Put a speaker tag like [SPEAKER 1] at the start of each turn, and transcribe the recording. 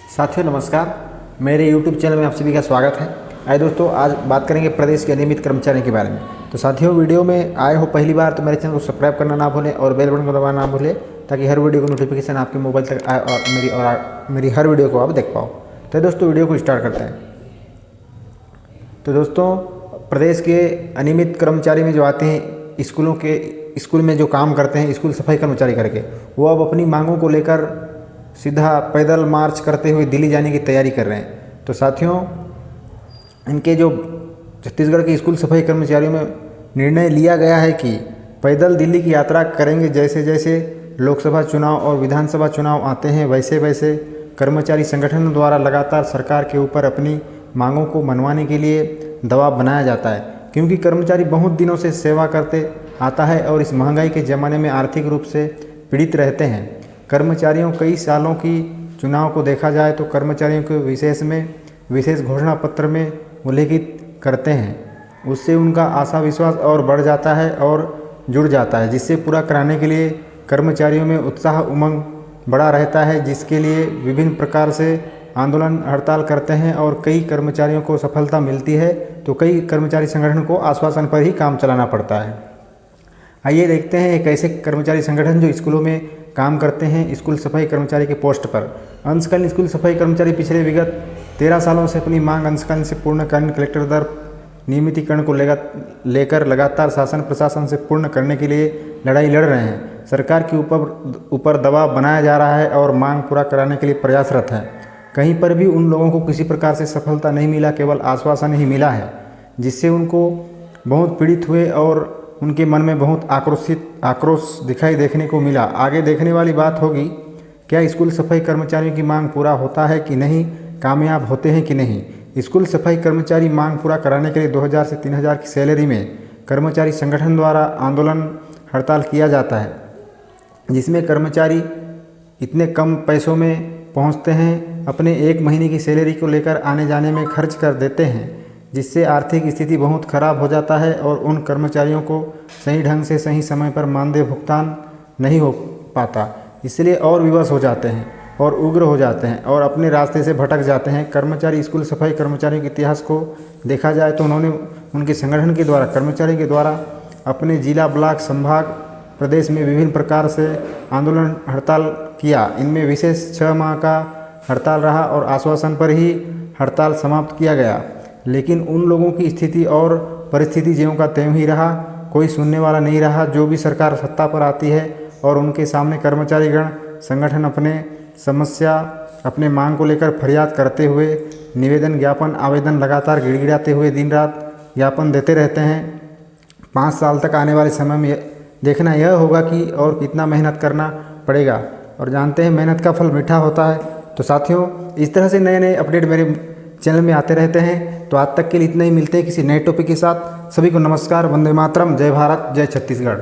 [SPEAKER 1] साथियों नमस्कार, मेरे YouTube चैनल में आप सभी का स्वागत है। आइए दोस्तों, आज बात करेंगे प्रदेश के नियमित कर्मचारियों के बारे में। तो साथियों, वीडियो में आए हो पहली बार तो मेरे चैनल को सब्सक्राइब करना ना भूलें और बेल बटन को दबाना ना भूलें, ताकि हर वीडियो को नोटिफिकेशन आपके मोबाइल तक आए और मेरी हर वीडियो को आप देख पाओ। तो दोस्तों, वीडियो को स्टार्ट करते हैं। तो दोस्तों, प्रदेश के अनियमित कर्मचारी में जो आते हैं, स्कूल में जो काम करते हैं, स्कूल सफाई कर्मचारी करके, वो अब अपनी मांगों को लेकर सीधा पैदल मार्च करते हुए दिल्ली जाने की तैयारी कर रहे हैं। तो साथियों, इनके जो छत्तीसगढ़ के स्कूल सफाई कर्मचारियों में निर्णय लिया गया है कि पैदल दिल्ली की यात्रा करेंगे। जैसे जैसे लोकसभा चुनाव और विधानसभा चुनाव आते हैं, वैसे वैसे कर्मचारी संगठनों द्वारा लगातार सरकार के ऊपर अपनी मांगों को मनवाने के लिए दबाव बनाया जाता है, क्योंकि कर्मचारी बहुत दिनों से सेवा करते आता है और इस महंगाई के ज़माने में आर्थिक रूप से पीड़ित रहते हैं। कर्मचारियों कई सालों की चुनाव को देखा जाए तो कर्मचारियों को विशेष घोषणा पत्र में उल्लेखित करते हैं। उससे उनका आशा विश्वास और बढ़ जाता है और जुड़ जाता है, जिससे पूरा कराने के लिए कर्मचारियों में उत्साह उमंग बढ़ा रहता है, जिसके लिए विभिन्न प्रकार से आंदोलन हड़ताल करते हैं और कई कर्मचारियों को सफलता मिलती है तो कई कर्मचारी संगठन को आश्वासन पर ही काम चलाना पड़ता है। आइए देखते हैं एक ऐसे कर्मचारी संगठन जो स्कूलों में काम करते हैं, स्कूल सफाई कर्मचारी के पोस्ट पर। अंशकालीन स्कूल सफाई कर्मचारी पिछले विगत 13 सालों से अपनी मांग अंशकालीन से पूर्णकालीन कलेक्टर दर नियमितीकरण को लेकर लगातार शासन प्रशासन से पूर्ण करने के लिए लड़ाई लड़ रहे हैं। सरकार के ऊपर दबाव बनाया जा रहा है और मांग पूरा कराने के लिए प्रयासरत है। कहीं पर भी उन लोगों को किसी प्रकार से सफलता नहीं मिला, केवल आश्वासन ही मिला है, जिससे उनको बहुत पीड़ित हुए और उनके मन में बहुत आक्रोश दिखाई देखने को मिला। आगे देखने वाली बात होगी, क्या स्कूल सफाई कर्मचारियों की मांग पूरा होता है कि नहीं, कामयाब होते हैं कि नहीं। स्कूल सफाई कर्मचारी मांग पूरा कराने के लिए 2000 से 3000 की सैलरी में कर्मचारी संगठन द्वारा आंदोलन हड़ताल किया जाता है, जिसमें कर्मचारी इतने कम पैसों में पहुंचते हैं, अपने एक महीने की सैलरी को लेकर आने जाने में खर्च कर देते हैं, जिससे आर्थिक स्थिति बहुत खराब हो जाता है और उन कर्मचारियों को सही ढंग से सही समय पर मानदेय भुगतान नहीं हो पाता। इसलिए और विवश हो जाते हैं और उग्र हो जाते हैं और अपने रास्ते से भटक जाते हैं। कर्मचारी स्कूल सफाई कर्मचारियों के इतिहास को देखा जाए तो उन्होंने उनके संगठन के द्वारा कर्मचारियों के द्वारा अपने जिला, ब्लॉक, संभाग, प्रदेश में विभिन्न प्रकार से आंदोलन हड़ताल किया। इनमें विशेष 6 माह का हड़ताल रहा और आश्वासन पर ही हड़ताल समाप्त किया गया। लेकिन उन लोगों की स्थिति और परिस्थिति ज्यों का त्यों ही रहा, कोई सुनने वाला नहीं रहा। जो भी सरकार सत्ता पर आती है और उनके सामने कर्मचारीगण संगठन अपने समस्या, अपने मांग को लेकर फरियाद करते हुए निवेदन, ज्ञापन, आवेदन लगातार गिड़गिड़ाते हुए दिन रात ज्ञापन देते रहते हैं। 5 साल तक आने वाले समय में देखना यह होगा कि और कितना मेहनत करना पड़ेगा, और जानते हैं मेहनत का फल मीठा होता है। तो साथियों, इस तरह से नए नए अपडेट मेरे चैनल में आते रहते हैं। तो आज तक के लिए इतना ही, मिलते हैं किसी नए टॉपिक के साथ। सभी को नमस्कार, वंदे मातरम, जय भारत, जय छत्तीसगढ़।